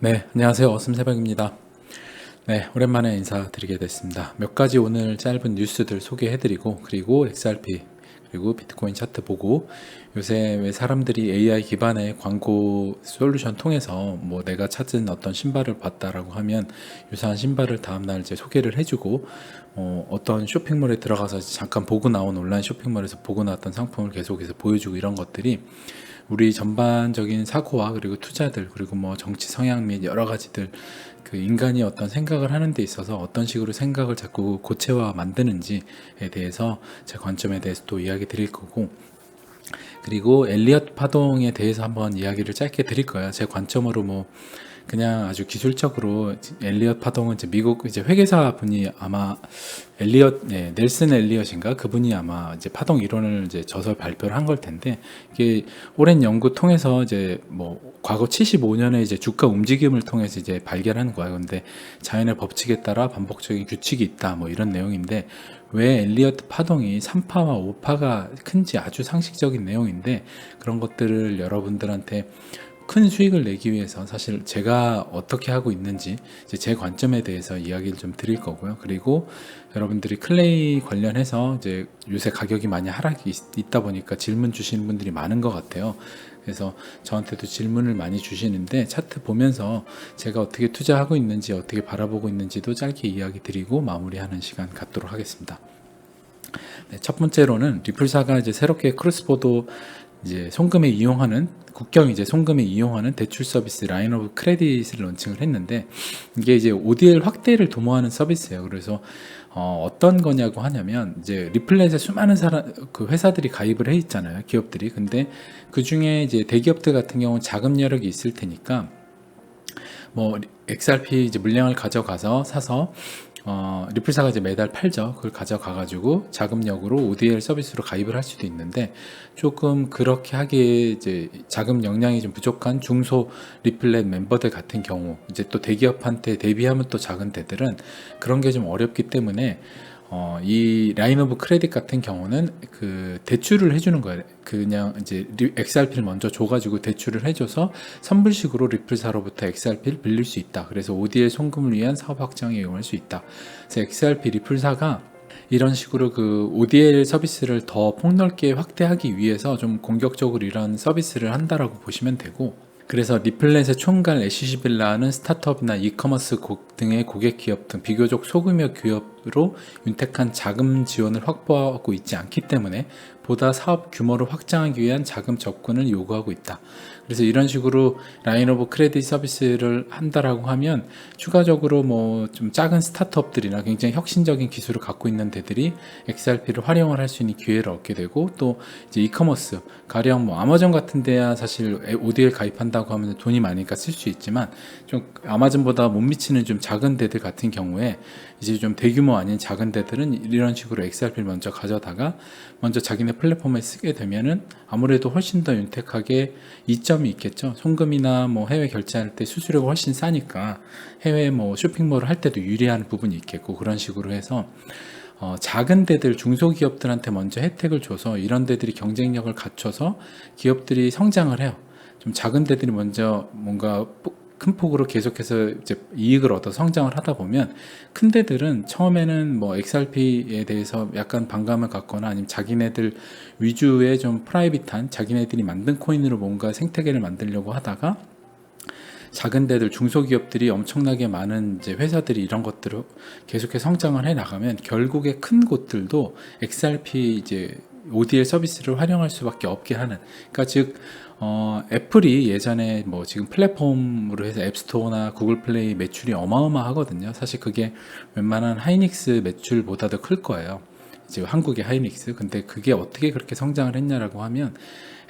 네, 안녕하세요. 어슴새벽입니다. 네, 오랜만에 인사드리게 됐습니다. 몇 가지 오늘 짧은 뉴스들 소개해드리고, 그리고 XRP, 그리고 비트코인 차트 보고, 요새 왜 사람들이 AI 기반의 광고 솔루션 통해서 뭐 내가 찾은 어떤 신발을 봤다라고 하면 유사한 신발을 다음날 이제 소개를 해주고, 어떤 쇼핑몰에 들어가서 잠깐 보고 나온 온라인 쇼핑몰에서 보고 나왔던 상품을 계속해서 보여주고 이런 것들이 우리 전반적인 사고와 그리고 투자들 그리고 뭐 정치 성향 및 여러 가지들 그 인간이 어떤 생각을 하는 데 있어서 어떤 식으로 생각을 자꾸 고체화 만드는지에 대해서 제 관점에 대해서 또 이야기 드릴 거고, 그리고 엘리엇 파동에 대해서 한번 이야기를 짧게 드릴 거예요. 제 관점으로 뭐 그냥 아주 기술적으로 엘리엇 파동은 이제 미국 이제 회계사 분이 아마 넬슨 엘리엇인가 그분이 아마 이제 파동 이론을 이제 저서 발표를 한 걸 텐데, 이게 오랜 연구 통해서 이제 뭐 과거 75년의 이제 주가 움직임을 통해서 이제 발견하는 거예요. 근데 자연의 법칙에 따라 반복적인 규칙이 있다 뭐 이런 내용인데, 왜 엘리엇 파동이 3파와 5파가 큰지 아주 상식적인 내용인데, 그런 것들을 여러분들한테 큰 수익을 내기 위해서 사실 제가 어떻게 하고 있는지 이제 제 관점에 대해서 이야기를 좀 드릴 거고요. 그리고 여러분들이 클레이 관련해서 이제 요새 가격이 많이 하락이 있다 보니까 질문 주시는 분들이 많은 것 같아요. 그래서 저한테도 질문을 많이 주시는데, 차트 보면서 제가 어떻게 투자하고 있는지 어떻게 바라보고 있는지도 짧게 이야기 드리고 마무리하는 시간 갖도록 하겠습니다. 네, 첫 번째로는 리플사가 이제 새롭게 크로스보도 이제 송금에 이용하는 국경 이제 송금에 이용하는 대출 서비스 라인 오브 크레딧을 론칭을 했는데, 이게 이제 ODL 확대를 도모하는 서비스예요. 그래서 어떤 거냐고 하냐면, 이제 리플렛에 수많은 그 회사들이 가입을 해 있잖아요, 기업들이. 근데 그 중에 이제 대기업들 같은 경우는 자금 여력이 있을 테니까 뭐 XRP 이제 물량을 가져가서 사서 리플사가 이제 매달 팔죠. 그걸 가져가가지고 자금력으로 ODL 서비스로 가입을 할 수도 있는데, 조금 그렇게 하기에 이제 자금 역량이 좀 부족한 중소 리플렛 멤버들 같은 경우, 이제 또 대기업한테 대비하면 또 작은 데들은 그런 게 좀 어렵기 때문에 이 라인 오브 크레딧 같은 경우는 그 대출을 해주는 거예요. 그냥 이제 XRP를 먼저 줘가지고 대출을 해줘서 선불식으로 리플사로부터 XRP를 빌릴 수 있다. 그래서 ODL 송금을 위한 사업 확장에 이용할 수 있다. 그래서 XRP 리플사가 이런 식으로 그 ODL 서비스를 더 폭넓게 확대하기 위해서 좀 공격적으로 이런 서비스를 한다라고 보시면 되고, 그래서 리플렛의 총괄 애쉬시빌라는 스타트업이나 이커머스 등의 고객 기업 등 비교적 소규모 기업으로 윤택한 자금 지원을 확보하고 있지 않기 때문에 보다 사업 규모를 확장하기 위한 자금 접근을 요구하고 있다. 그래서 이런 식으로 라인 오브 크레딧 서비스를 한다라고 하면 추가적으로 뭐 좀 작은 스타트업들이나 굉장히 혁신적인 기술을 갖고 있는 데들이 XRP를 활용을 할 수 있는 기회를 얻게 되고, 또 이제 이커머스 가령 뭐 아마존 같은 데야 사실 ODL 가입한다고 하면 돈이 많으니까 쓸 수 있지만, 좀 아마존보다 못 미치는 좀 작은 데들 같은 경우에 이제 좀 대규모 아닌 작은 데들은 이런 식으로 XRP를 먼저 가져다가 먼저 자기네 플랫폼에 쓰게 되면은 아무래도 훨씬 더 윤택하게 이점이 있겠죠. 송금이나 뭐 해외 결제할 때 수수료가 훨씬 싸니까 해외 뭐 쇼핑몰을 할 때도 유리한 부분이 있겠고, 그런 식으로 해서 작은 데들 중소기업들한테 먼저 혜택을 줘서 이런 데들이 경쟁력을 갖춰서 기업들이 성장을 해요. 좀 작은 데들이 먼저 뭔가 큰 폭으로 계속해서 이제 이익을 얻어 성장을 하다 보면, 큰 데들은 처음에는 뭐 XRP에 대해서 약간 반감을 갖거나 아니면 자기네들 위주의 좀 프라이빗한 자기네들이 만든 코인으로 뭔가 생태계를 만들려고 하다가, 작은 데들 중소기업들이 엄청나게 많은 이제 회사들이 이런 것들을 계속해서 성장을 해 나가면 결국에 큰 곳들도 XRP 이제 ODL 서비스를 활용할 수밖에 없게 하는, 그러니까 즉 애플이 예전에 뭐 지금 플랫폼으로 해서 앱스토어나 구글 플레이 매출이 어마어마하거든요. 사실 그게 웬만한 하이닉스 매출보다도 클 거예요. 이제 한국의 하이닉스. 근데 그게 어떻게 그렇게 성장을 했냐라고 하면,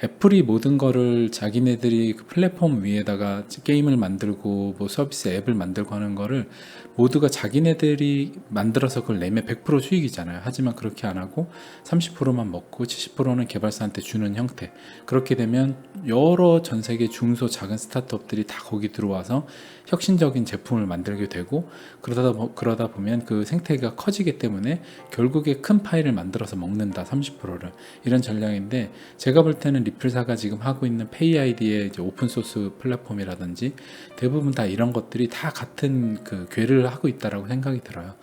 애플이 모든 거를 자기네들이 그 플랫폼 위에다가 게임을 만들고 뭐 서비스 앱을 만들고 하는 거를 모두가 자기네들이 만들어서 그걸 내면 100% 수익이잖아요. 하지만 그렇게 안 하고 30%만 먹고 70%는 개발사한테 주는 형태. 그렇게 되면 여러 전 세계 중소 작은 스타트업들이 다 거기 들어와서 혁신적인 제품을 만들게 되고, 그러다 보면 그 생태계가 커지기 때문에 결국에 큰 파일을 만들어서 먹는다, 30%를. 이런 전략인데, 제가 볼 때는 리플사가 지금 하고 있는 페이아이디의 이제 오픈소스 플랫폼이라든지 대부분 다 이런 것들이 다 같은 그 궤를 하고 있다라고 생각이 들어요.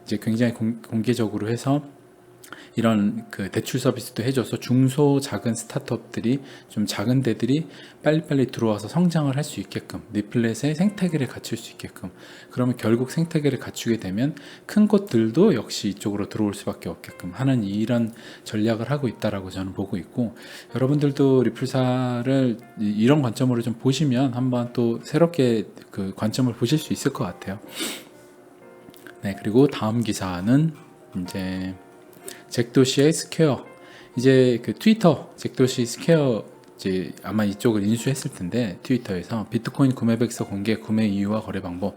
이제 굉장히 공개적으로 해서 이런 그 대출 서비스도 해줘서 중소 작은 스타트업들이 좀 작은 데들이 빨리빨리 들어와서 성장을 할 수 있게끔 리플렛의 생태계를 갖출 수 있게끔, 그러면 결국 생태계를 갖추게 되면 큰 곳들도 역시 이쪽으로 들어올 수밖에 없게끔 하는 이런 전략을 하고 있다라고 저는 보고 있고, 여러분들도 리플사를 이런 관점으로 좀 보시면 한번 또 새롭게 그 관점을 보실 수 있을 것 같아요. 네, 그리고 다음 기사는 이제 잭도시의 스퀘어, 이제 그 트위터 잭도시 스퀘어 이제 아마 이쪽을 인수했을 텐데, 트위터에서 비트코인 구매백서 공개, 구매 이유와 거래 방법.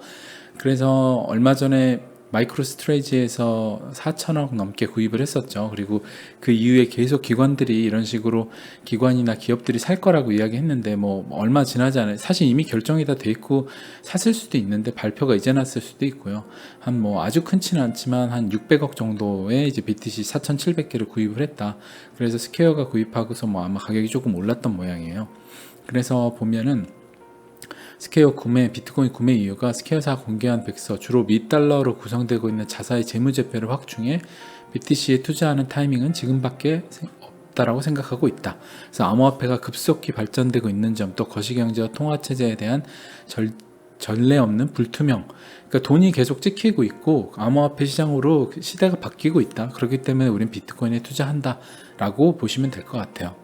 그래서 얼마 전에 마이크로스트레이지에서 4천억 넘게 구입을 했었죠. 그리고 그 이후에 계속 기관들이 이런 식으로 기관이나 기업들이 살 거라고 이야기했는데, 뭐 얼마 지나지 않아요. 사실 이미 결정이 다 돼 있고 샀을 수도 있는데 발표가 이제 났을 수도 있고요. 한 뭐 아주 크지는 않지만 한 600억 정도의 이제 BTC 4,700개를 구입을 했다. 그래서 스퀘어가 구입하고서 뭐 아마 가격이 조금 올랐던 모양이에요. 그래서 보면은 스퀘어 비트코인 구매 이유가 스퀘어사 공개한 백서, 주로 $1달러로 구성되고 있는 자사의 재무제표를 확충해 BTC에 투자하는 타이밍은 지금밖에 없다라고 생각하고 있다. 그래서 암호화폐가 급속히 발전되고 있는 점, 또 거시경제와 통화체제에 대한 전례 없는 불투명, 그러니까 돈이 계속 찍히고 있고 암호화폐 시장으로 시대가 바뀌고 있다. 그렇기 때문에 우린 비트코인에 투자한다라고 보시면 될 것 같아요.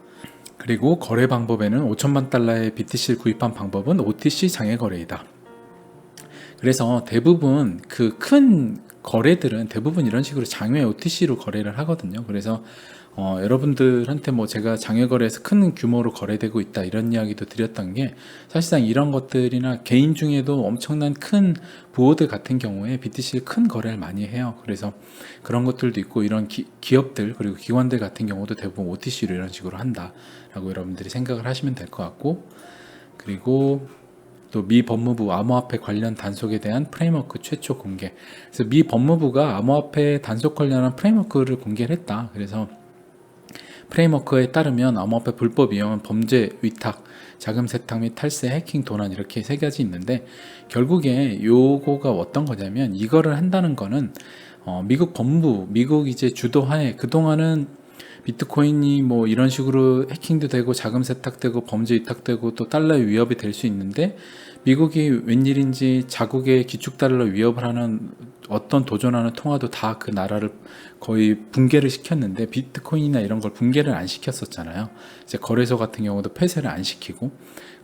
그리고 거래 방법에는 5천만 달러의 BTC를 구입한 방법은 OTC 장외 거래이다. 그래서 대부분 그 큰 거래들은 대부분 이런 식으로 장외 OTC로 거래를 하거든요. 그래서 여러분들한테 뭐 제가 장외 거래에서 큰 규모로 거래되고 있다 이런 이야기도 드렸던 게, 사실상 이런 것들이나 개인 중에도 엄청난 큰 부호들 같은 경우에 BTC를 큰 거래를 많이 해요. 그래서 그런 것들도 있고, 이런 기업들 그리고 기관들 같은 경우도 대부분 OTC로 이런 식으로 한다라고 여러분들이 생각을 하시면 될 것 같고, 그리고 또 미 법무부 암호화폐 관련 단속에 대한 프레임워크 최초 공개. 그래서 미 법무부가 암호화폐 단속 관련한 프레임워크를 공개를 했다. 그래서 프레임워크에 따르면 암호화폐 불법 이용은 범죄, 위탁, 자금 세탁 및 탈세, 해킹, 도난, 이렇게 세 가지 있는데, 결국에 요거가 어떤 거냐면, 이거를 한다는 거는 미국 법무부, 미국 이제 주도하에 그동안은 비트코인이 뭐 이런 식으로 해킹도 되고 자금 세탁되고 범죄 위탁되고 또 달러의 위협이 될 수 있는데, 미국이 웬일인지 자국의 기축 달러 위협을 하는 어떤 도전하는 통화도 다 그 나라를 거의 붕괴를 시켰는데, 비트코인이나 이런 걸 붕괴를 안 시켰었잖아요. 이제 거래소 같은 경우도 폐쇄를 안 시키고,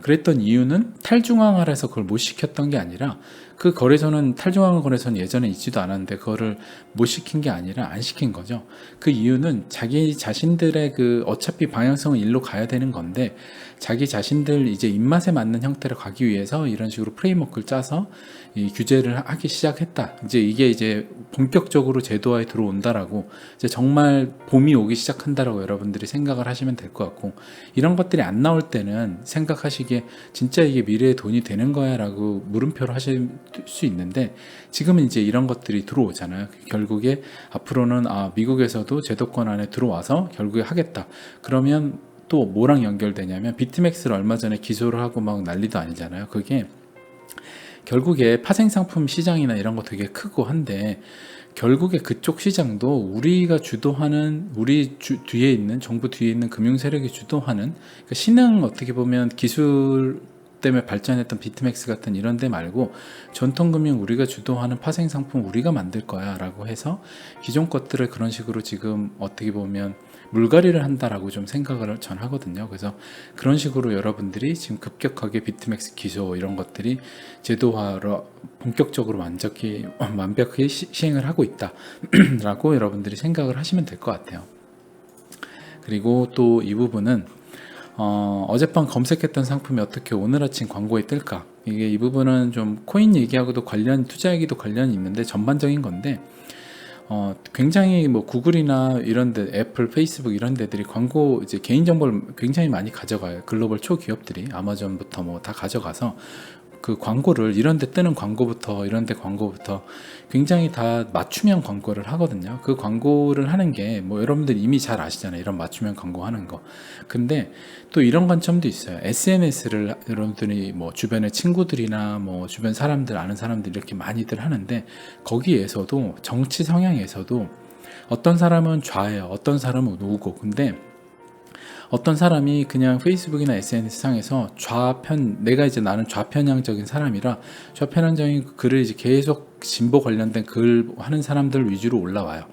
그랬던 이유는 탈중앙화라서 그걸 못 시켰던 게 아니라, 그 거래소는 탈중앙화 거래소는 예전에 있지도 않았는데 그거를 못 시킨 게 아니라 안 시킨 거죠. 그 이유는 자기 자신들의 그 어차피 방향성은 일로 가야 되는 건데, 자기 자신들 이제 입맛에 맞는 형태로 가기 위해서 이런 식으로 프레임워크를 짜서 이 규제를 하기 시작했다. 이제 이게 이제 본격적으로 제도화에 들어온다라고, 이제 정말 봄이 오기 시작한다라고 여러분들이 생각을 하시면 될 것 같고, 이런 것들이 안 나올 때는 생각하시기에 진짜 이게 미래의 돈이 되는 거야라고 물음표를 하실 수 있는데, 지금은 이제 이런 것들이 들어오잖아요. 결국에 앞으로는 미국에서도 제도권 안에 들어와서 결국에 하겠다. 그러면 또 뭐랑 연결되냐면, 비트맥스를 얼마 전에 기소를 하고 막 난리도 아니잖아요. 그게 결국에 파생상품 시장이나 이런 거 되게 크고 한데, 결국에 그쪽 시장도 우리가 주도하는, 우리 뒤에 있는, 정부 뒤에 있는 금융 세력이 주도하는, 그러니까 신흥, 어떻게 보면 기술 때문에 발전했던 비트맥스 같은 이런 데 말고, 전통금융 우리가 주도하는 파생상품 우리가 만들 거야 라고 해서 기존 것들을 그런 식으로 지금 어떻게 보면 물갈이를 한다라고 좀 생각을 전 하거든요. 그래서 그런 식으로 여러분들이 지금 급격하게 비트맥스 기소 이런 것들이 제도화로 본격적으로 완벽히 시행을 하고 있다 라고 여러분들이 생각을 하시면 될 것 같아요. 그리고 또 이 부분은 어젯밤 검색했던 상품이 어떻게 오늘 아침 광고에 뜰까, 이게 이 부분은 좀 코인 얘기하고도 투자 얘기도 관련이 있는데 전반적인 건데, 굉장히 뭐 구글이나 이런 데, 애플, 페이스북 이런 데들이 광고 이제 개인 정보를 굉장히 많이 가져가요. 글로벌 초기업들이 아마존부터 뭐 다 가져가서 그 광고를 이런 데 뜨는 광고부터 이런 데 광고부터 굉장히 다 맞춤형 광고를 하거든요. 그 광고를 하는 게 뭐 여러분들 이미 잘 아시잖아요. 이런 맞춤형 광고 하는 거. 근데 또 이런 관점도 있어요. SNS를 여러분들이 뭐 주변의 친구들이나 뭐 주변 사람들 아는 사람들 이렇게 많이들 하는데 거기에서도 정치 성향에서도 어떤 사람은 좌예요. 어떤 사람은 우고. 근데 어떤 사람이 그냥 페이스북이나 SNS 상에서 내가 이제 나는 좌편향적인 사람이라 좌편향적인 글을 이제 계속 진보 관련된 글 하는 사람들 위주로 올라와요.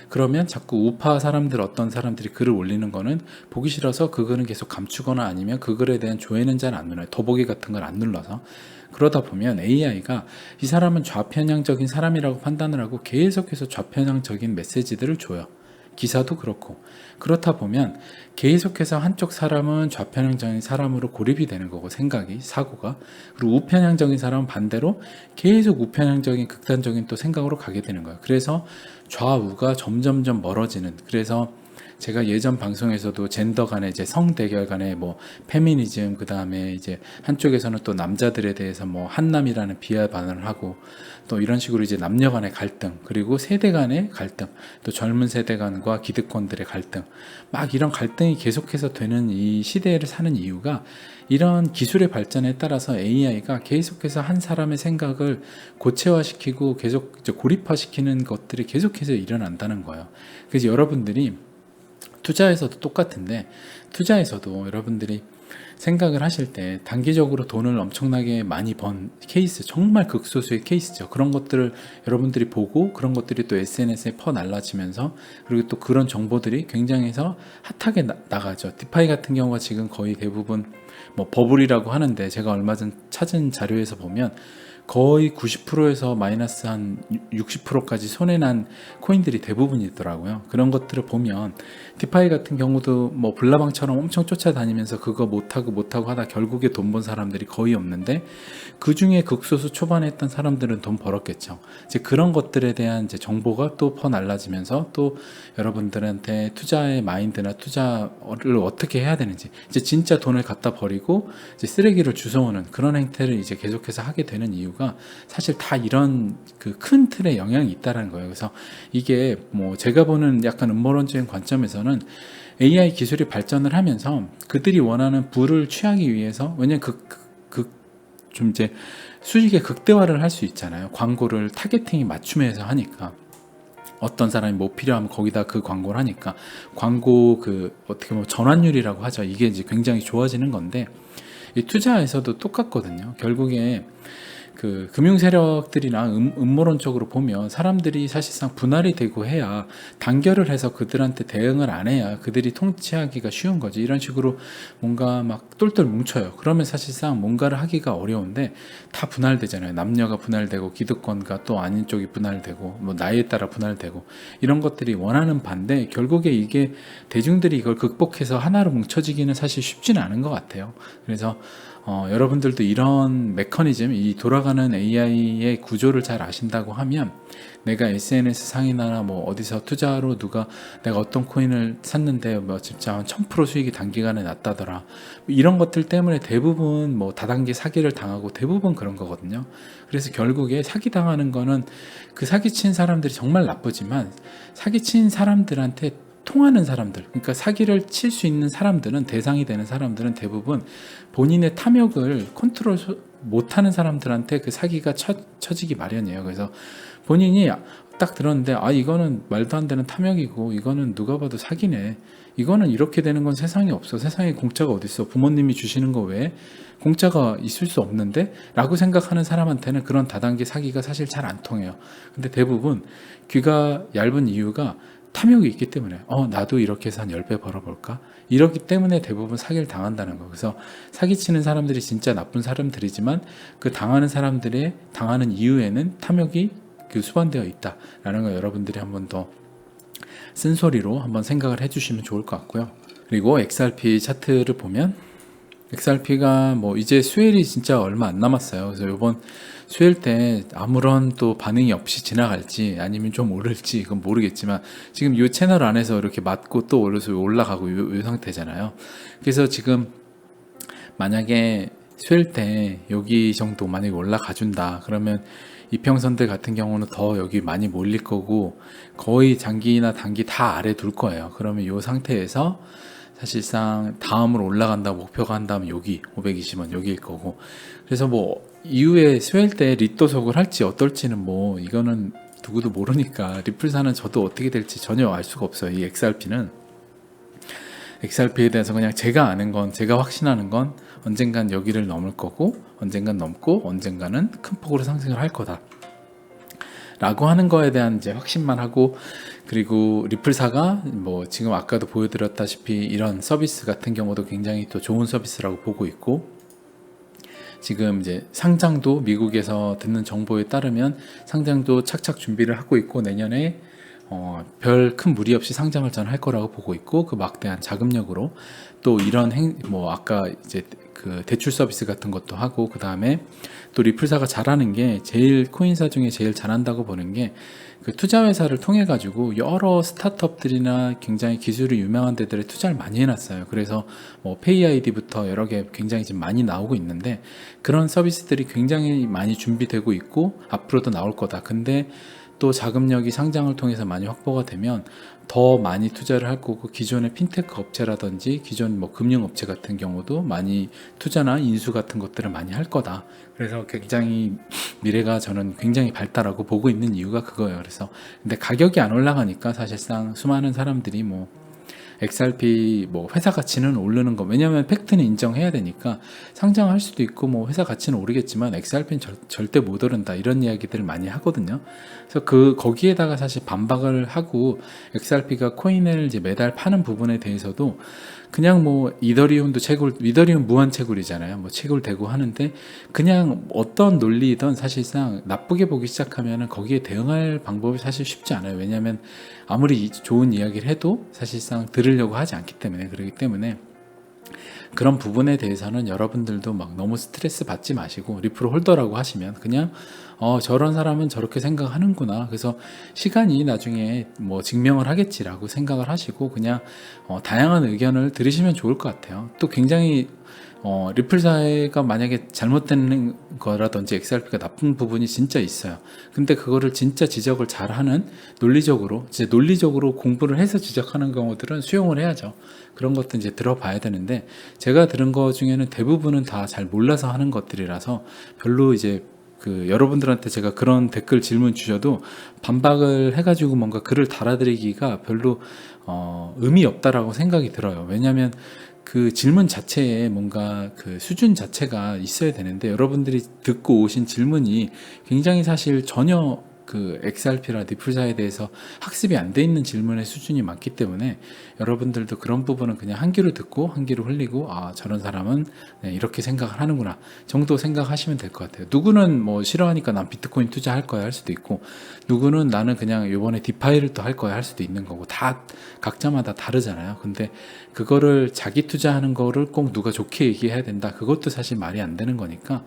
그러면 자꾸 우파 사람들 어떤 사람들이 글을 올리는 거는 보기 싫어서 그 글은 계속 감추거나 아니면 그 글에 대한 조회는 잘 안 눌러요. 더보기 같은 걸 안 눌러서. 그러다 보면 AI가 이 사람은 좌편향적인 사람이라고 판단을 하고 계속해서 좌편향적인 메시지들을 줘요. 기사도 그렇고. 그렇다 보면 계속해서 한쪽 사람은 좌편향적인 사람으로 고립이 되는 거고, 생각이, 사고가. 그리고 우편향적인 사람은 반대로 계속 우편향적인 극단적인 또 생각으로 가게 되는 거예요. 그래서 좌우가 점점점 멀어지는, 그래서 제가 예전 방송에서도 젠더 간의 이제 성 대결 간의 뭐 페미니즘, 그 다음에 이제 한쪽에서는 또 남자들에 대해서 뭐 한남이라는 비하 발언을 하고, 또 이런 식으로 이제 남녀 간의 갈등, 그리고 세대 간의 갈등, 또 젊은 세대 간과 기득권들의 갈등, 막 이런 갈등이 계속해서 되는 이 시대를 사는 이유가 이런 기술의 발전에 따라서 AI가 계속해서 한 사람의 생각을 고체화시키고 계속 이제 고립화시키는 것들이 계속해서 일어난다는 거예요. 그래서 여러분들이 투자에서도 똑같은데, 투자에서도 여러분들이 생각을 하실 때 단기적으로 돈을 엄청나게 많이 번 케이스, 정말 극소수의 케이스죠. 그런 것들을 여러분들이 보고 그런 것들이 또 SNS에 퍼날라지면서, 그리고 또 그런 정보들이 굉장히 해서 핫하게 나가죠. 디파이 같은 경우가 지금 거의 대부분 뭐 버블이라고 하는데, 제가 얼마 전 찾은 자료에서 보면 거의 90%에서 마이너스 한 60%까지 손해난 코인들이 대부분이더라고요. 그런 것들을 보면 디파이 같은 경우도 뭐 블라방처럼 엄청 쫓아다니면서 그거 못하고 하다 결국에 돈 번 사람들이 거의 없는데, 그 중에 극소수 초반에 했던 사람들은 돈 벌었겠죠. 이제 그런 것들에 대한 이제 정보가 또 퍼날라지면서 또 여러분들한테 투자의 마인드나 투자를 어떻게 해야 되는지, 이제 진짜 돈을 갖다 버리고 이제 쓰레기를 주워오는 그런 행태를 이제 계속해서 하게 되는 이유가 사실 다 이런 그 큰 틀에 영향이 있다는 거예요. 그래서 이게 뭐 제가 보는 약간 음모론적인 관점에서는 AI 기술이 발전을 하면서 그들이 원하는 부를 취하기 위해서, 왜냐면 좀 이제 수익의 극대화를 할 수 있잖아요. 광고를 타겟팅이 맞춤해서 하니까. 어떤 사람이 뭐 필요하면 거기다 그 광고를 하니까 광고 그 어떻게 보면 전환율이라고 하죠. 이게 이제 굉장히 좋아지는 건데, 이 투자에서도 똑같거든요. 결국에 그 금융 세력들이나 음모론적으로 보면 사람들이 사실상 분할이 되고 해야, 단결을 해서 그들한테 대응을 안 해야 그들이 통치하기가 쉬운 거지. 이런 식으로 뭔가 막 똘똘 뭉쳐요. 그러면 사실상 뭔가를 하기가 어려운데 다 분할되잖아요. 남녀가 분할되고 기득권과 또 아닌 쪽이 분할되고 뭐 나이에 따라 분할되고, 이런 것들이 원하는 반대, 결국에 이게 대중들이 이걸 극복해서 하나로 뭉쳐지기는 사실 쉽지는 않은 것 같아요. 그래서 여러분들도 이런 메커니즘, 이 돌아가는 AI의 구조를 잘 아신다고 하면, 내가 SNS 상이나 뭐 어디서 투자로 내가 어떤 코인을 샀는데 뭐 진짜 한 1000% 수익이 단기간에 났다더라, 이런 것들 때문에 대부분 뭐 다단계 사기를 당하고 대부분 그런 거거든요. 그래서 결국에 사기 당하는 거는 그 사기친 사람들이 정말 나쁘지만, 사기친 사람들한테 통하는 사람들, 그러니까 사기를 칠 수 있는 사람들은, 대상이 되는 사람들은 대부분 본인의 탐욕을 컨트롤 못하는 사람들한테 그 사기가 쳐지기 마련이에요. 그래서 본인이 딱 들었는데, 이거는 말도 안 되는 탐욕이고 이거는 누가 봐도 사기네, 이거는 이렇게 되는 건 세상에 없어, 세상에 공짜가 어딨어, 부모님이 주시는 거 외에 공짜가 있을 수 없는데 라고 생각하는 사람한테는 그런 다단계 사기가 사실 잘 안 통해요. 근데 대부분 귀가 얇은 이유가 탐욕이 있기 때문에, 나도 이렇게 해서 한 10배 벌어볼까? 이렇기 때문에 대부분 사기를 당한다는 거. 그래서 사기치는 사람들이 진짜 나쁜 사람들이지만, 그 당하는 사람들의 당하는 이유에는 탐욕이 그 수반되어 있다라는 거, 여러분들이 한번 더 쓴소리로 한번 생각을 해주시면 좋을 것 같고요. 그리고 XRP 차트를 보면, XRP가 뭐 이제 수혜일이 진짜 얼마 안 남았어요. 그래서 이번 수혜일 때 아무런 또 반응이 없이 지나갈지 아니면 좀 오를지 이건 모르겠지만, 지금 이 채널 안에서 이렇게 맞고 또 올라서 올라가고 이 상태잖아요. 그래서 지금 만약에 쇠일 때 여기 정도 만약에 올라가 준다 그러면 이평선들 같은 경우는 더 여기 많이 몰릴 거고 거의 장기나 단기 다 아래 둘 거예요. 그러면 이 상태에서 사실상 다음으로 올라간다고 목표가 한다면 여기 520원 여기일 거고, 그래서 뭐 이후에 쇠일 때 리또속을 할지 어떨지는 뭐 이거는 누구도 모르니까, 리플사는 저도 어떻게 될지 전혀 알 수가 없어요. 이 XRP에 대해서 그냥 제가 아는 건, 제가 확신하는 건 언젠간 여기를 넘을 거고 언젠간 넘고 언젠가는 큰 폭으로 상승을 할 거다 라고 하는 거에 대한 이제 확신만 하고, 그리고 리플사가 뭐 지금 아까도 보여드렸다시피 이런 서비스 같은 경우도 굉장히 또 좋은 서비스라고 보고 있고, 지금 이제 상장도 미국에서 듣는 정보에 따르면 상장도 착착 준비를 하고 있고 내년에 별 큰 무리 없이 상장을 전 할 거라고 보고 있고, 그 막대한 자금력으로 또 이런 뭐 아까 이제 그 대출 서비스 같은 것도 하고, 그 다음에 또 리플사가 잘하는 게, 제일 코인사 중에 제일 잘한다고 보는 게 그 투자 회사를 통해 가지고 여러 스타트업들이나 굉장히 기술이 유명한 데들에 투자를 많이 해놨어요. 그래서 뭐 페이아이디부터 여러 개 굉장히 지금 많이 나오고 있는데, 그런 서비스들이 굉장히 많이 준비되고 있고 앞으로도 나올 거다. 근데 또 자금력이 상장을 통해서 많이 확보가 되면 더 많이 투자를 할 거고, 기존의 핀테크 업체라든지 기존 뭐 금융업체 같은 경우도 많이 투자나 인수 같은 것들을 많이 할 거다. 그래서 굉장히 미래가 저는 굉장히 밝다라고 보고 있는 이유가 그거예요. 그래서 근데 가격이 안 올라가니까 사실상 수많은 사람들이 뭐 XRP 뭐 회사 가치는 오르는 거, 왜냐면 팩트는 인정해야 되니까 상장할 수도 있고 뭐 회사 가치는 오르겠지만 XRP는 절대 못 오른다 이런 이야기들을 많이 하거든요. 그래서 거기에다가 사실 반박을 하고 XRP가 코인을 이제 매달 파는 부분에 대해서도 그냥 뭐 이더리움도 이더리움 무한 채굴이잖아요. 뭐 채굴되고 하는데 그냥 어떤 논리든 사실상 나쁘게 보기 시작하면은 거기에 대응할 방법이 사실 쉽지 않아요. 왜냐하면 아무리 좋은 이야기를 해도 사실상 들으려고 하지 않기 때문에, 그렇기 때문에 그런 부분에 대해서는 여러분들도 막 너무 스트레스 받지 마시고, 리플 홀더라고 하시면 그냥 저런 사람은 저렇게 생각하는구나, 그래서 시간이 나중에 뭐 증명을 하겠지라고 생각을 하시고 그냥 다양한 의견을 들으시면 좋을 것 같아요. 또 굉장히 리플사가 만약에 잘못된 거라든지 XRP가 나쁜 부분이 진짜 있어요. 근데 그거를 진짜 지적을 잘하는, 논리적으로 공부를 해서 지적하는 경우들은 수용을 해야죠. 그런 것도 이제 들어봐야 되는데, 제가 들은 거 중에는 대부분은 다 잘 몰라서 하는 것들이라서 별로 이제 여러분들한테 제가 그런 댓글 질문 주셔도 반박을 해가지고 뭔가 글을 달아드리기가 별로 의미 없다라고 생각이 들어요. 왜냐하면 그 질문 자체에 뭔가 그 수준 자체가 있어야 되는데, 여러분들이 듣고 오신 질문이 굉장히 사실 전혀 그 XRP나 리플사에 대해서 학습이 안 돼 있는 질문의 수준이 많기 때문에, 여러분들도 그런 부분은 그냥 한 귀로 듣고 한 귀로 흘리고, 저런 사람은 이렇게 생각을 하는구나 정도 생각하시면 될 것 같아요. 누구는 뭐 싫어하니까 난 비트코인 투자할 거야 할 수도 있고, 누구는 나는 그냥 요번에 디파이를 또 할 거야 할 수도 있는 거고, 다 각자마다 다르잖아요. 근데 그거를 자기 투자하는 거를 꼭 누가 좋게 얘기해야 된다, 그것도 사실 말이 안 되는 거니까,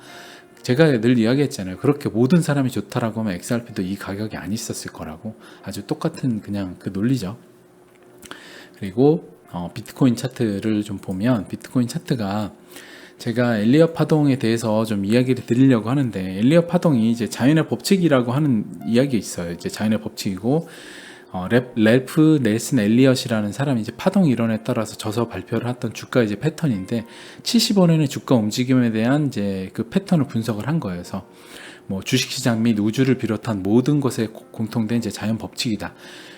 제가 늘 이야기했잖아요. 그렇게 모든 사람이 좋다라고 하면 XRP도 이 가격이 안 있었을 거라고. 아주 똑같은 그냥 그 논리죠. 그리고 비트코인 차트를 좀 보면, 비트코인 차트가 제가 엘리엇 파동에 대해서 좀 이야기를 드리려고 하는데, 엘리엇 파동이 이제 자연의 법칙이라고 하는 이야기가 있어요. 이제 자연의 법칙이고, 랠프 넬슨 엘리엇이라는 사람이 이제 파동 이론에 따라서 저서 발표를 했던 주가 이제 패턴인데, 75년의 주가 움직임에 대한 이제 그 패턴을 분석을 한 거예요. 그래서 뭐 주식시장 및 우주를 비롯한 모든 것에 공통된 이제 자연 법칙이다.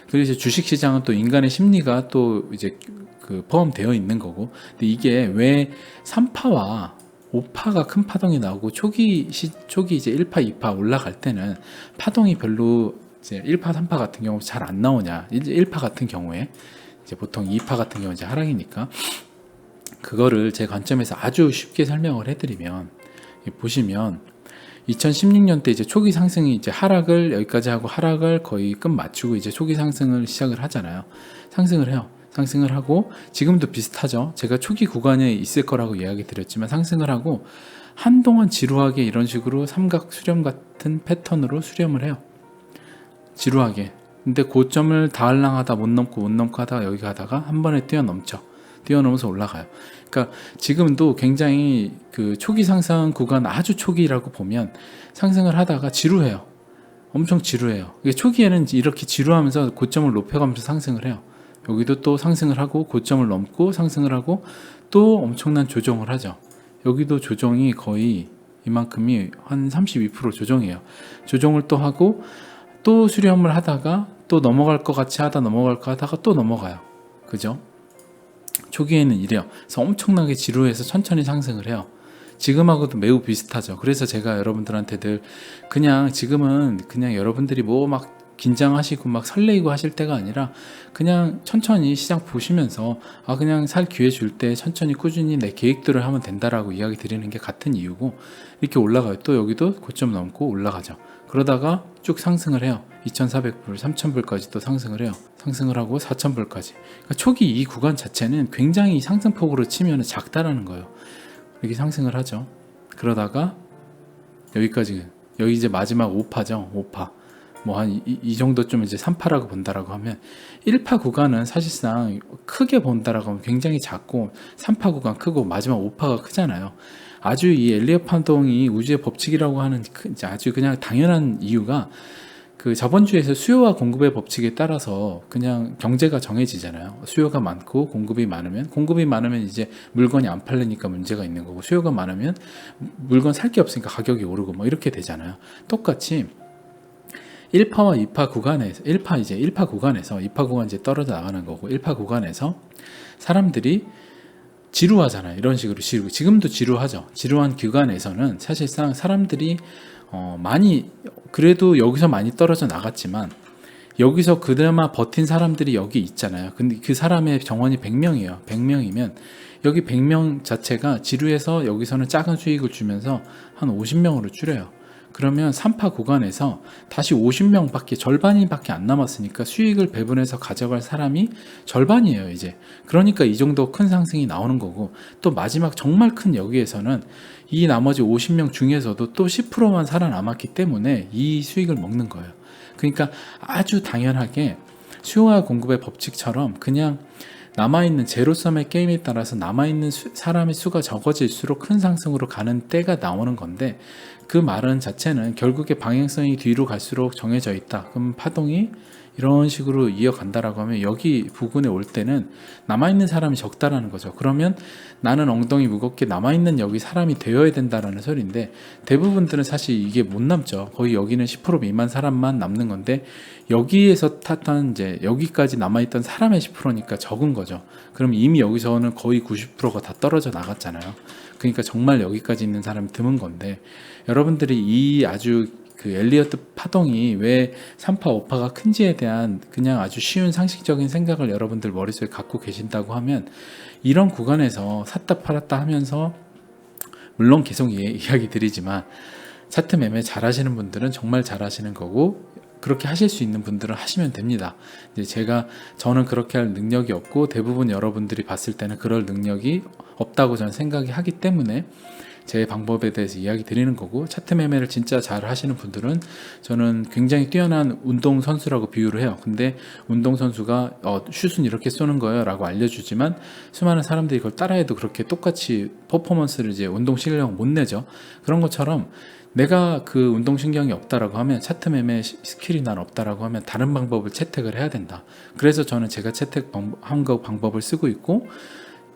그리고 이제 주식시장은 또 인간의 심리가 또 이제 그 포함되어 있는 거고, 근데 이게 왜 3파와 5파가 큰 파동이 나오고 초기 이제 1파, 2파 올라갈 때는 파동이 별로 이제 1파, 3파 같은 경우 잘 안 나오냐. 1파 같은 경우에 이제 보통 2파 같은 경우 이제 하락이니까, 그거를 제 관점에서 아주 쉽게 설명을 해드리면, 보시면 2016년 때 이제 초기 상승이 이제 하락을 여기까지 하고 하락을 거의 끝 맞추고 이제 초기 상승을 시작을 하잖아요. 상승을 해요. 상승을 하고 지금도 비슷하죠. 제가 초기 구간에 있을 거라고 이야기 드렸지만 상승을 하고 한동안 지루하게 이런 식으로 삼각 수렴 같은 패턴으로 수렴을 해요. 지루하게. 근데 고점을 닿으려하다 못 넘고 하다가 여기 가다가 한 번에 뛰어넘죠. 뛰어넘어서 올라가요. 그러니까 지금도 굉장히 그 초기 상승 구간 아주 초기라고 보면 상승을 하다가 지루해요. 엄청 지루해요. 이게 초기에는 이렇게 지루하면서 고점을 높여가면서 상승을 해요. 여기도 또 상승을 하고 고점을 넘고 상승을 하고 또 엄청난 조정을 하죠. 여기도 조정이 거의 이만큼이 한 32% 조정이에요. 조정을 또 하고 또 수렴을 하다가 또 넘어갈 것 같이 하다 넘어갈 것 하다가 또 넘어가요. 그죠? 초기에는 이래요. 그래서 엄청나게 지루해서 천천히 상승을 해요. 지금하고도 매우 비슷하죠. 그래서 제가 여러분들한테 늘 그냥 지금은 그냥 여러분들이 뭐 막 긴장하시고 막 설레이고 하실 때가 아니라 그냥 천천히 시장 보시면서 그냥 살 기회 줄 때 천천히 꾸준히 내 계획대로 하면 된다라고 이야기 드리는 게 같은 이유고, 이렇게 올라가요. 또 여기도 고점 넘고 올라가죠. 그러다가 쭉 상승을 해요. 2,400불, 3,000불까지 또 상승을 해요. 상승을 하고 4,000불까지. 그러니까 초기 이 구간 자체는 굉장히 상승폭으로 치면 작다라는 거예요. 이렇게 상승을 하죠. 그러다가 여기까지, 여기 이제 마지막 5파죠. 5파. 뭐 한 이 정도쯤 이제 3파라고 본다라고 하면 1파 구간은 사실상 크게 본다라고 하면 굉장히 작고 3파 구간 크고 마지막 5파가 크잖아요. 아주 이 엘리엇 파동이 우주의 법칙이라고 하는 아주 그냥 당연한 이유가 그 저번주에서 수요와 공급의 법칙에 따라서 그냥 경제가 정해지잖아요. 수요가 많고 공급이 많으면 이제 물건이 안 팔리니까 문제가 있는 거고, 수요가 많으면 물건 살 게 없으니까 가격이 오르고 뭐 이렇게 되잖아요. 똑같이 1파와 2파 구간에서 1파 구간에서 2파 구간 이제 떨어져 나가는 거고, 1파 구간에서 사람들이 지루하잖아요. 이런 식으로 지금도 지루하죠. 지루한 구간에서는 사실상 사람들이 많이, 그래도 여기서 많이 떨어져 나갔지만 여기서 그나마 버틴 사람들이 여기 있잖아요. 근데 그 사람의 정원이 100명이에요. 100명이면 여기 100명 자체가 지루해서 여기서는 작은 수익을 주면서 한 50명으로 줄여요. 그러면 3파 구간에서 다시 50명밖에, 절반이밖에 안 남았으니까 수익을 배분해서 가져갈 사람이 절반이에요 이제. 그러니까 이 정도 큰 상승이 나오는 거고, 또 마지막 정말 큰 여기에서는 이 나머지 50명 중에서도 또 10%만 살아남았기 때문에 이 수익을 먹는 거예요. 그러니까 아주 당연하게 수요와 공급의 법칙처럼 그냥 남아있는 제로섬의 게임에 따라서 남아있는 사람의 수가 적어질수록 큰 상승으로 가는 때가 나오는 건데, 그 말은 자체는 결국에 방향성이 뒤로 갈수록 정해져 있다. 그럼 파동이 이런 식으로 이어간다라고 하면 여기 부근에 올 때는 남아있는 사람이 적다라는 거죠. 그러면 나는 엉덩이 무겁게 남아있는 여기 사람이 되어야 된다라는 소리인데, 대부분들은 사실 이게 못 남죠. 거의 여기는 10% 미만 사람만 남는 건데, 여기에서 탔던 이제 여기까지 남아있던 사람의 10%니까 적은 거죠. 그럼 이미 여기서는 거의 90%가 다 떨어져 나갔잖아요. 그러니까 정말 여기까지 있는 사람이 드문 건데, 여러분들이 이 아주 그 엘리어트 파동이 왜 3파, 5파가 큰지에 대한 그냥 아주 쉬운 상식적인 생각을 여러분들 머릿속에 갖고 계신다고 하면, 이런 구간에서 샀다 팔았다 하면서, 물론 계속 이야기 드리지만 차트 매매 잘 하시는 분들은 정말 잘 하시는 거고, 그렇게 하실 수 있는 분들은 하시면 됩니다. 이제 저는 그렇게 할 능력이 없고, 대부분 여러분들이 봤을 때는 그럴 능력이 없다고 저는 생각이 하기 때문에 제 방법에 대해서 이야기 드리는 거고, 차트 매매를 진짜 잘 하시는 분들은 저는 굉장히 뛰어난 운동선수라고 비유를 해요. 근데 운동선수가 슛은 이렇게 쏘는 거예요 라고 알려주지만, 수많은 사람들이 이걸 따라해도 그렇게 똑같이 퍼포먼스를 이제 운동 실력 못 내죠. 그런 것처럼 내가 그 운동신경이 없다라고 하면, 차트 매매 스킬이 난 없다라고 하면 다른 방법을 채택을 해야 된다. 그래서 저는 제가 채택한 방법을 쓰고 있고,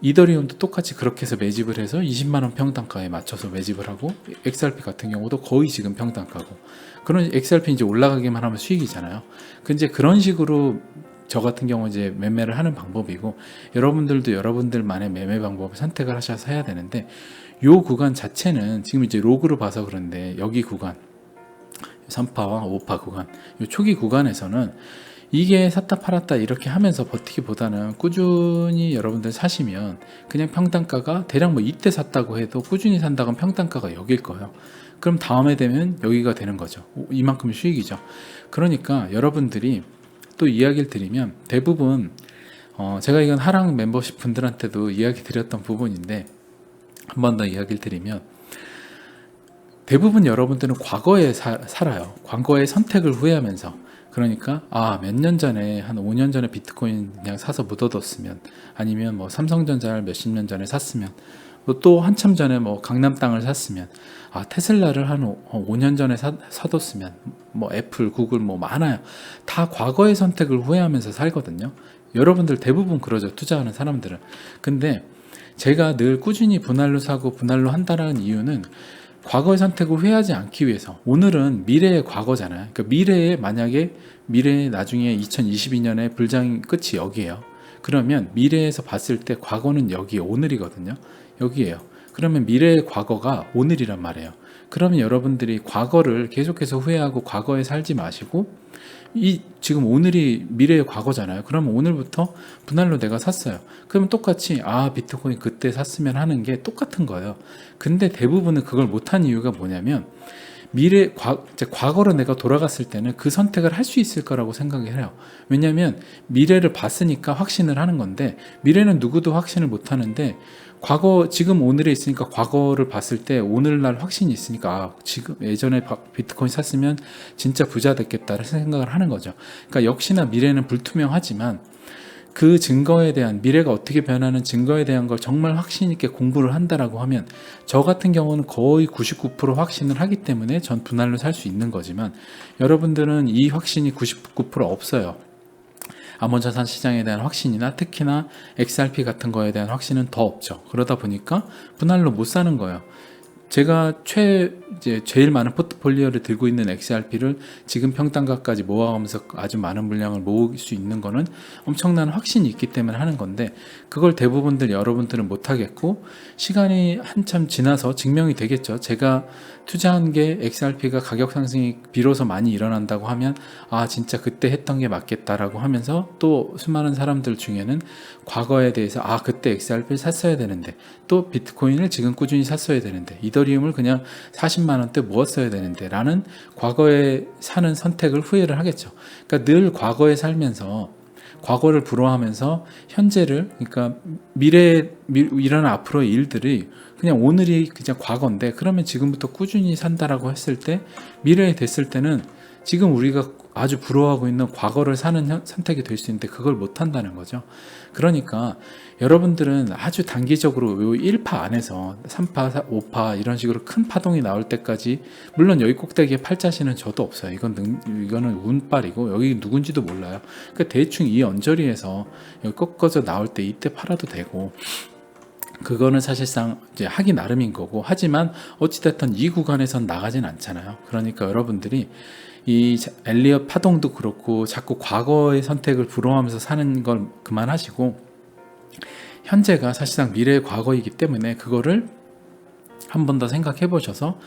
이더리움도 똑같이 그렇게 해서 매집을 해서 20만원 평단가에 맞춰서 매집을 하고, XRP 같은 경우도 거의 지금 평단가고, 그런 XRP 이제 올라가기만 하면 수익이잖아요. 근데 그런 식으로 저 같은 경우 이제 매매를 하는 방법이고, 여러분들도 여러분들만의 매매 방법을 선택을 하셔서 해야 되는데, 요 구간 자체는 지금 이제 로그로 봐서 그런데, 여기 구간 3파와 5파 구간, 요 초기 구간에서는 이게 샀다 팔았다 이렇게 하면서 버티기보다는 꾸준히 여러분들 사시면, 그냥 평단가가 대략 뭐 이때 샀다고 해도 꾸준히 산다면 평단가가 여기일 거예요. 그럼 다음에 되면 여기가 되는 거죠. 이만큼 수익이죠. 그러니까 여러분들이 또 이야기를 드리면, 대부분 제가 이건 하락 멤버십 분들한테도 이야기 드렸던 부분인데, 한 번 더 이야기를 드리면, 대부분 여러분들은 과거에 살아요. 과거의 선택을 후회하면서. 그러니까 몇 년 전에, 한 5년 전에 비트코인 그냥 사서 묻어뒀으면, 아니면 뭐 삼성전자를 몇십 년 전에 샀으면, 또 한참 전에 뭐 강남 땅을 샀으면, 테슬라를 한 5년 전에 사뒀으면, 뭐 애플, 구글 뭐 많아요. 다 과거의 선택을 후회하면서 살거든요. 여러분들 대부분 그러죠, 투자하는 사람들은. 근데 제가 늘 꾸준히 분할로 사고 분할로 한다는 이유는 과거의 선택을 후회하지 않기 위해서. 오늘은 미래의 과거잖아요. 그러니까 미래에 나중에 2022년에 불장 끝이 여기에요. 그러면 미래에서 봤을 때 과거는 여기 오늘이거든요. 여기에요. 그러면 미래의 과거가 오늘이란 말이에요. 그러면 여러분들이 과거를 계속해서 후회하고 과거에 살지 마시고, 지금 오늘이 미래의 과거잖아요. 그러면 오늘부터 분할로 내가 샀어요. 그러면 똑같이 비트코인 그때 샀으면 하는 게 똑같은 거예요. 근데 대부분은 그걸 못한 이유가 뭐냐면, 과거로 내가 돌아갔을 때는 그 선택을 할 수 있을 거라고 생각을 해요. 왜냐하면 미래를 봤으니까 확신을 하는 건데, 미래는 누구도 확신을 못 하는데, 지금 오늘에 있으니까 과거를 봤을 때 오늘날 확신이 있으니까 지금 예전에 비트코인 샀으면 진짜 부자 됐겠다를 생각을 하는 거죠. 그러니까 역시나 미래는 불투명하지만 그 증거에 대한, 미래가 어떻게 변하는 증거에 대한 걸 정말 확신 있게 공부를 한다라고 하면, 저 같은 경우는 거의 99% 확신을 하기 때문에 전 분할로 살 수 있는 거지만, 여러분들은 이 확신이 99% 없어요. 암호자산 시장에 대한 확신이나 특히나 XRP 같은 거에 대한 확신은 더 없죠. 그러다 보니까 분할로 못 사는 거예요. 제가 제일 많은 포트폴리오를 들고 있는 XRP를 지금 평단가까지 모아가면서 아주 많은 물량을 모을 수 있는 거는 엄청난 확신이 있기 때문에 하는 건데, 그걸 대부분들 여러분들은 못 하겠고, 시간이 한참 지나서 증명이 되겠죠. 제가 투자한 게 XRP가 가격 상승이 비로소 많이 일어난다고 하면 진짜 그때 했던 게 맞겠다라고 하면서, 또 수많은 사람들 중에는 과거에 대해서 그때 XRP를 샀어야 되는데, 또 비트코인을 지금 꾸준히 샀어야 되는데, 이더리움을 그냥 40만 원대 모았어야 되는데 라는 과거에 사는 선택을 후회를 하겠죠. 그러니까 늘 과거에 살면서 과거를 불허하면서 현재를, 그러니까 미래에 일어난 앞으로의 일들이 그냥 오늘이 그냥 과거인데, 그러면 지금부터 꾸준히 산다라고 했을 때 미래에 됐을 때는 지금 우리가 아주 부러워하고 있는 과거를 사는 선택이 될 수 있는데 그걸 못 한다는 거죠. 그러니까 여러분들은 아주 단기적으로 1파 안에서 3파, 5파 이런 식으로 큰 파동이 나올 때까지, 물론 여기 꼭대기에 팔자신은 저도 없어요. 이거는 운빨이고 여기 누군지도 몰라요. 그러니까 대충 이 언저리에서 여기 꺾어져 나올 때 이때 팔아도 되고, 그거는 사실상 이제 하기 나름인 거고, 하지만 어찌됐든 이 구간에선 나가진 않잖아요. 그러니까 여러분들이 이 엘리엇 파동도 그렇고 자꾸 과거의 선택을 부러워하면서 사는 걸 그만하시고, 현재가 사실상 미래의 과거이기 때문에 그거를 한 번 더 생각해 보셔서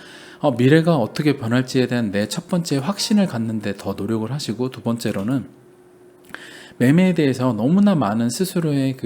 미래가 어떻게 변할지에 대한 내 첫 번째 확신을 갖는데 더 노력을 하시고, 두 번째로는 매매에 대해서 너무나 많은 스스로의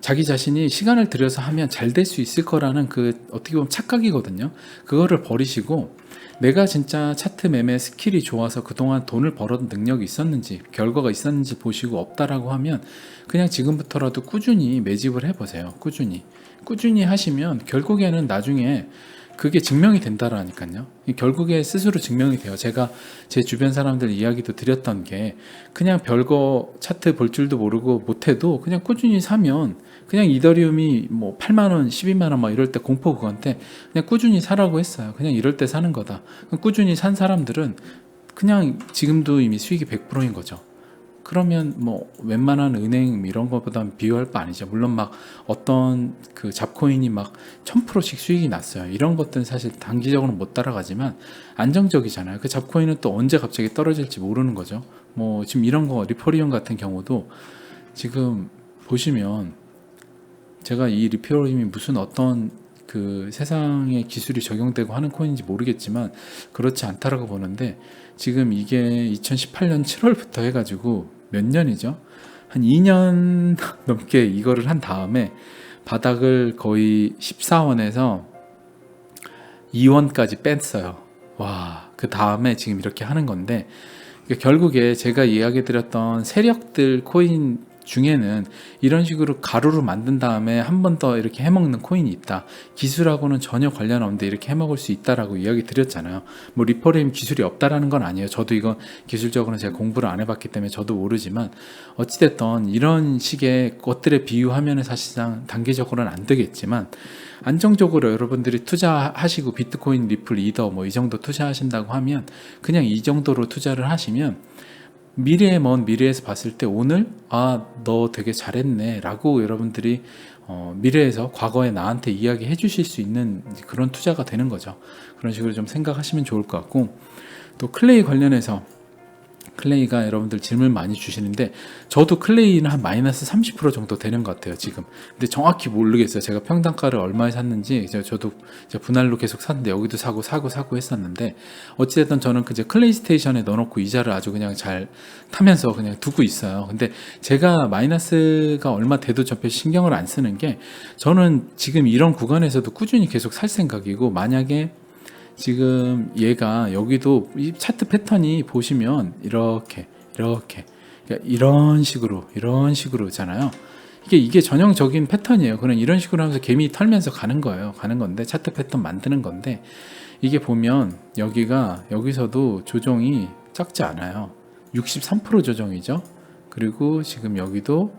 자기 자신이 시간을 들여서 하면 잘 될 수 있을 거라는 어떻게 보면 착각이거든요. 그거를 버리시고, 내가 진짜 차트 매매 스킬이 좋아서 그동안 돈을 벌어둔 능력이 있었는지, 결과가 있었는지 보시고 없다라고 하면 그냥 지금부터라도 꾸준히 매집을 해보세요. 꾸준히 하시면 결국에는 나중에 그게 증명이 된다라니까요. 결국에 스스로 증명이 돼요. 제가 제 주변 사람들 이야기도 드렸던 게, 그냥 별거 차트 볼 줄도 모르고 못해도 그냥 꾸준히 사면, 그냥 이더리움이 뭐 8만원, 12만원 막 이럴 때 공포 그건데 그냥 꾸준히 사라고 했어요. 그냥 이럴 때 사는 거다. 꾸준히 산 사람들은 그냥 지금도 이미 수익이 100%인 거죠. 그러면 뭐 웬만한 은행 이런 것보다 비교할 바 아니죠. 물론 막 어떤 잡코인이 막 1000%씩 수익이 났어요. 이런 것들은 사실 단기적으로는 못 따라가지만 안정적이잖아요. 그 잡코인은 또 언제 갑자기 떨어질지 모르는 거죠. 뭐 지금 이런 거 리퍼리온 같은 경우도 지금 보시면, 제가 이 리퍼리움이 무슨 어떤 세상의 기술이 적용되고 하는 코인인지 모르겠지만 그렇지 않다라고 보는데, 지금 이게 2018년 7월부터 해가지고 몇 년이죠? 한 2년 넘게 이거를 한 다음에 바닥을 거의 14원에서 2원까지 뺐어요. 와, 그 다음에 지금 이렇게 하는 건데, 결국에 제가 이야기 드렸던 세력들 코인 중에는 이런 식으로 가루로 만든 다음에 한 번 더 이렇게 해먹는 코인이 있다. 기술하고는 전혀 관련 없는데 이렇게 해먹을 수 있다라고 이야기 드렸잖아요. 뭐 리퍼레임 기술이 없다라는 건 아니에요. 저도 이건 기술적으로는 제가 공부를 안 해봤기 때문에 저도 모르지만 어찌됐든 이런 식의 것들에 비유하면 사실상 단기적으로는 안 되겠지만 안정적으로 여러분들이 투자하시고 비트코인, 리플, 이더 뭐 이 정도 투자하신다고 하면 그냥 이 정도로 투자를 하시면 미래의 먼 미래에서 봤을 때 오늘 너 되게 잘했네 라고 여러분들이 미래에서 과거에 나한테 이야기해 주실 수 있는 그런 투자가 되는 거죠. 그런 식으로 좀 생각하시면 좋을 것 같고, 또 클레이 관련해서 클레이가 여러분들 질문 많이 주시는데 저도 클레이는 한 마이너스 30% 정도 되는 것 같아요 지금. 근데 정확히 모르겠어요. 제가 평단가를 얼마에 샀는지. 저도 분할로 계속 샀는데 여기도 사고 했었는데 어찌됐든 저는 이제 클레이 스테이션에 넣어놓고 이자를 아주 그냥 잘 타면서 그냥 두고 있어요. 근데 제가 마이너스가 얼마 돼도 저 신경을 안 쓰는 게, 저는 지금 이런 구간에서도 꾸준히 계속 살 생각이고, 만약에 지금 얘가 여기도 이 차트 패턴이 보시면 이렇게 그러니까 이런 식으로잖아요. 이게 전형적인 패턴이에요. 그냥 이런 식으로 하면서 개미 털면서 가는 건데, 차트 패턴 만드는 건데, 이게 보면 여기서도 조정이 작지 않아요. 63% 조정이죠. 그리고 지금 여기도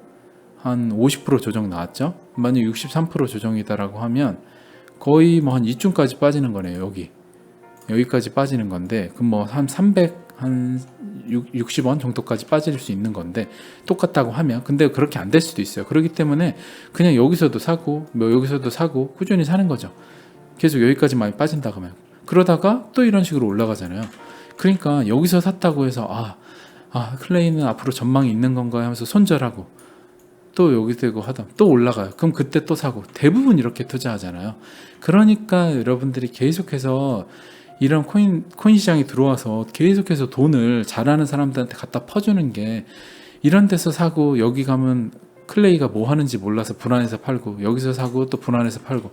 한 50% 조정 나왔죠. 만약 63% 조정이다라고 하면 거의 뭐 한 이쯤까지 빠지는 거네요. 여기까지 빠지는 건데, 그럼 뭐 한 60원 정도까지 빠질 수 있는 건데, 똑같다고 하면. 근데 그렇게 안 될 수도 있어요. 그렇기 때문에 그냥 여기서도 사고 여기서도 사고 꾸준히 사는 거죠. 계속 여기까지 많이 빠진다고 하면. 그러다가 또 이런 식으로 올라가잖아요. 그러니까 여기서 샀다고 해서 클레이는 앞으로 전망이 있는 건가 하면서 손절하고 또 여기 되고 하다 또 올라가요. 그럼 그때 또 사고. 대부분 이렇게 투자하잖아요. 그러니까 여러분들이 계속해서 이런 코인 시장이 들어와서 계속해서 돈을 잘하는 사람들한테 갖다 퍼주는 게, 이런 데서 사고 여기 가면 클레이가 뭐 하는지 몰라서 불안해서 팔고, 여기서 사고 또 불안해서 팔고.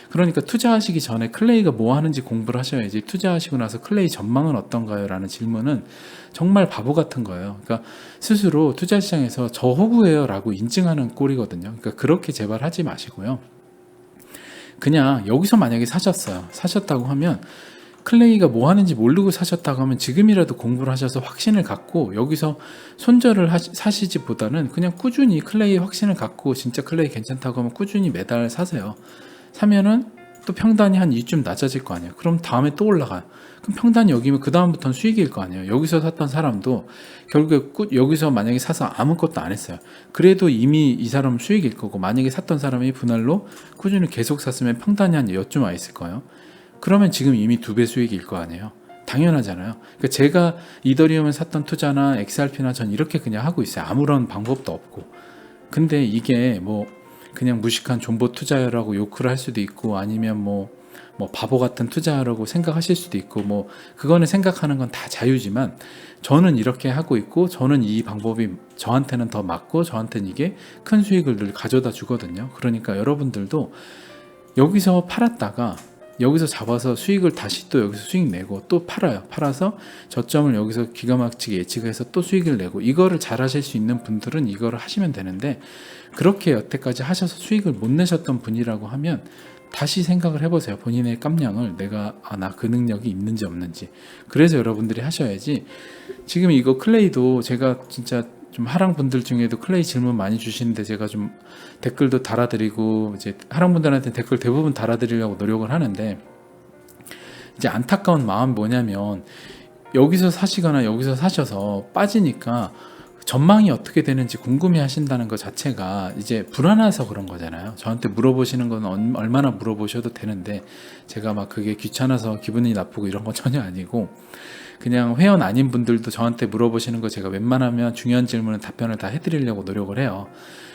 그러니까 투자하시기 전에 클레이가 뭐 하는지 공부를 하셔야지, 투자하시고 나서 클레이 전망은 어떤가요? 라는 질문은 정말 바보 같은 거예요. 그러니까 스스로 투자 시장에서 저 호구예요 라고 인증하는 꼴이거든요. 그러니까 그렇게 제발 하지 마시고요. 그냥 여기서 만약에 사셨다고 하면, 클레이가 뭐 하는지 모르고 사셨다고 하면 지금이라도 공부를 하셔서 확신을 갖고 여기서 손절을 사시지 보다는 그냥 꾸준히 클레이 확신을 갖고 진짜 클레이 괜찮다고 하면 꾸준히 매달 사세요. 사면은 또 평단이 한 이쯤 낮아질 거 아니에요. 그럼 다음에 또 올라가요. 그럼 평단이 여기면 그 다음부터는 수익일 거 아니에요. 여기서 샀던 사람도 결국에 여기서 만약에 사서 아무것도 안 했어요. 그래도 이미 이 사람은 수익일 거고, 만약에 샀던 사람이 분할로 꾸준히 계속 샀으면 평단이 한 여쯤 와 있을 거예요. 그러면 지금 이미 2배 수익일 거 아니에요. 당연하잖아요. 그러니까 제가 이더리움을 샀던 투자나 XRP나 전 이렇게 그냥 하고 있어요. 아무런 방법도 없고. 근데 이게 뭐 그냥 무식한 존버 투자라고 욕을 할 수도 있고, 아니면 뭐 바보 같은 투자라고 생각하실 수도 있고, 뭐 그거는 생각하는 건 다 자유지만, 저는 이렇게 하고 있고, 저는 이 방법이 저한테는 더 맞고, 저한테는 이게 큰 수익을 늘 가져다 주거든요. 그러니까 여러분들도 여기서 팔았다가 여기서 잡아서 수익을 다시 또 여기서 수익 내고 또 팔아서 저점을 여기서 기가 막히게 예측해서 또 수익을 내고, 이거를 잘 하실 수 있는 분들은 이거를 하시면 되는데, 그렇게 여태까지 하셔서 수익을 못 내셨던 분이라고 하면 다시 생각을 해보세요. 본인의 깜냥을, 나 그 능력이 있는지 없는지. 그래서 여러분들이 하셔야지. 지금 이거 클레이도 제가 진짜 좀 하랑분들 중에도 클레이 질문 많이 주시는데, 제가 좀 댓글도 달아드리고, 이제 하랑분들한테 댓글 대부분 달아드리려고 노력을 하는데, 이제 안타까운 마음이 뭐냐면, 여기서 사시거나 여기서 사셔서 빠지니까 전망이 어떻게 되는지 궁금해 하신다는 것 자체가 이제 불안해서 그런 거잖아요. 저한테 물어보시는 건 얼마나 물어보셔도 되는데, 제가 막 그게 귀찮아서 기분이 나쁘고 이런 건 전혀 아니고, 그냥 회원 아닌 분들도 저한테 물어보시는 거 제가 웬만하면 중요한 질문은 답변을 다 해드리려고 노력을 해요.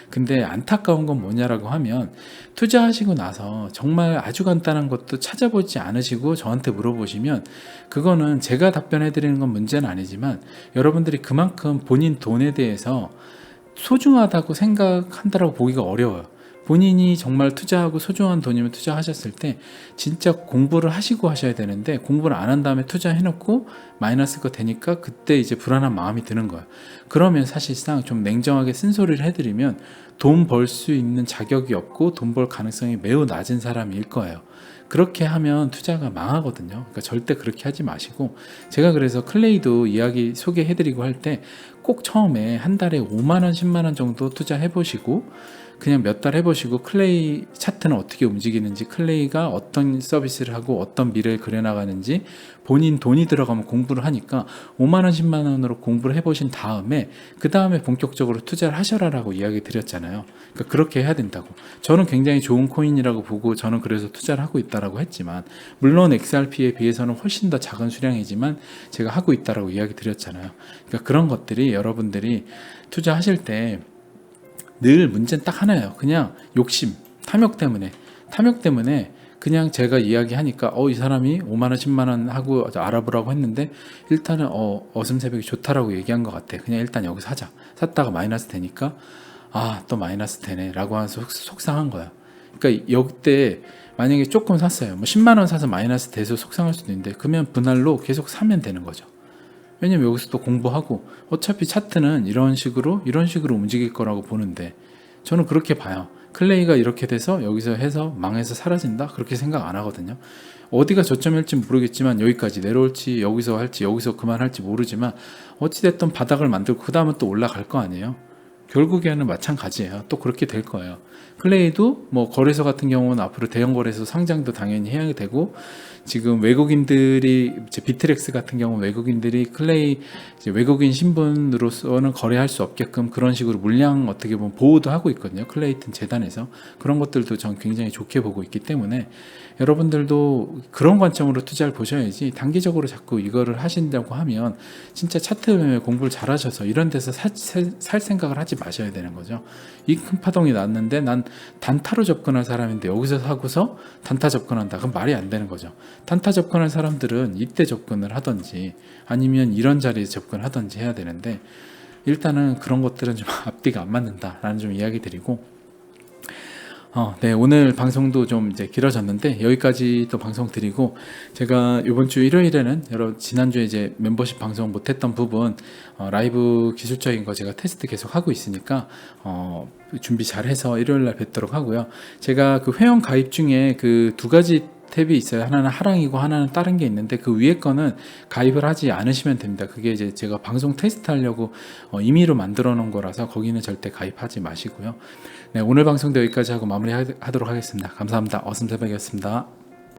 근데 안타까운 건 뭐냐라고 하면, 투자하시고 나서 정말 아주 간단한 것도 찾아보지 않으시고 저한테 물어보시면, 그거는 제가 답변해드리는 건 문제는 아니지만 여러분들이 그만큼 본인 돈에 대해서 소중하다고 생각한다라고 보기가 어려워요. 본인이 정말 투자하고 소중한 돈이면 투자하셨을 때 진짜 공부를 하시고 하셔야 되는데, 공부를 안 한 다음에 투자해놓고 마이너스가 되니까 그때 이제 불안한 마음이 드는 거예요. 그러면 사실상 좀 냉정하게 쓴소리를 해드리면 돈 벌 수 있는 자격이 없고 돈 벌 가능성이 매우 낮은 사람일 거예요. 그렇게 하면 투자가 망하거든요. 그러니까 절대 그렇게 하지 마시고, 제가 그래서 클레이도 이야기 소개해드리고 할 때 꼭 처음에 한 달에 5만원 10만원 정도 투자해 보시고 그냥 몇 달 해보시고 클레이 차트는 어떻게 움직이는지, 클레이가 어떤 서비스를 하고 어떤 미래를 그려나가는지 본인 돈이 들어가면 공부를 하니까 5만원 10만원으로 공부를 해보신 다음에 그 다음에 본격적으로 투자를 하셔라라고 이야기 드렸잖아요. 그러니까 그렇게 해야 된다고. 저는 굉장히 좋은 코인이라고 보고 저는 그래서 투자를 하고 있다라고 했지만, 물론 XRP에 비해서는 훨씬 더 작은 수량이지만 제가 하고 있다라고 이야기 드렸잖아요. 그러니까 그런 것들이 여러분들이 투자하실 때 늘 문제는 딱 하나예요. 그냥 욕심, 탐욕 때문에 그냥 제가 이야기하니까 이 사람이 5만원 10만원 하고 알아보라고 했는데 일단은 어슴새벽이 좋다라고 얘기한 것 같아, 그냥 일단 여기서 하자, 샀다가 마이너스 되니까 또 마이너스 되네 라고 하면서 속상한 거야. 그러니까 여기때 만약에 조금 샀어요, 뭐 10만원 사서 마이너스 돼서 속상할 수도 있는데 그러면 분할로 계속 사면 되는 거죠. 왜냐면 여기서 또 공부하고 어차피 차트는 이런 식으로 움직일 거라고 보는데, 저는 그렇게 봐요. 클레이가 이렇게 돼서 여기서 해서 망해서 사라진다, 그렇게 생각 안 하거든요. 어디가 저점일지 모르겠지만 여기까지 내려올지 여기서 할지 여기서 그만할지 모르지만 어찌됐든 바닥을 만들고 그 다음은 또 올라갈 거 아니에요. 결국에는 마찬가지예요. 또 그렇게 될 거예요. 클레이도 뭐 거래소 같은 경우는 앞으로 대형 거래소 상장도 당연히 해야 되고, 지금 외국인들이 이제 비트렉스 같은 경우 외국인들이 클레이 이제 외국인 신분으로서는 거래할 수 없게끔 그런 식으로 물량 어떻게 보면 보호도 하고 있거든요. 클레이튼 재단에서. 그런 것들도 전 굉장히 좋게 보고 있기 때문에 여러분들도 그런 관점으로 투자를 보셔야지, 단기적으로 자꾸 이거를 하신다고 하면 진짜 차트 공부를 잘 하셔서 이런 데서 살 생각을 하지 마셔야 되는 거죠. 이 큰 파동이 났는데 난 단타로 접근할 사람인데 여기서 사고서 단타 접근한다, 그럼 말이 안 되는 거죠. 단타 접근할 사람들은 이때 접근을 하든지 아니면 이런 자리에 접근하든지 해야 되는데, 일단은 그런 것들은 좀 앞뒤가 안 맞는다라는 좀 이야기 드리고, 네, 오늘 방송도 좀 이제 길어졌는데 여기까지 또 방송 드리고, 제가 이번 주 일요일에는 지난주에 이제 멤버십 방송 못했던 부분 라이브 기술적인 거 제가 테스트 계속 하고 있으니까 준비 잘해서 일요일날 뵙도록 하고요. 제가 그 회원 가입 중에 그 두 가지 탭이 있어요. 하나는 하랑이고 하나는 다른 게 있는데 그 위에 거는 가입을 하지 않으시면 됩니다. 그게 이제 제가 방송 테스트 하려고 임의로 만들어 놓은 거라서 거기는 절대 가입하지 마시고요. 네, 오늘 방송도 여기까지 하고 마무리 하도록 하겠습니다. 감사합니다. 어슴새벽이었습니다.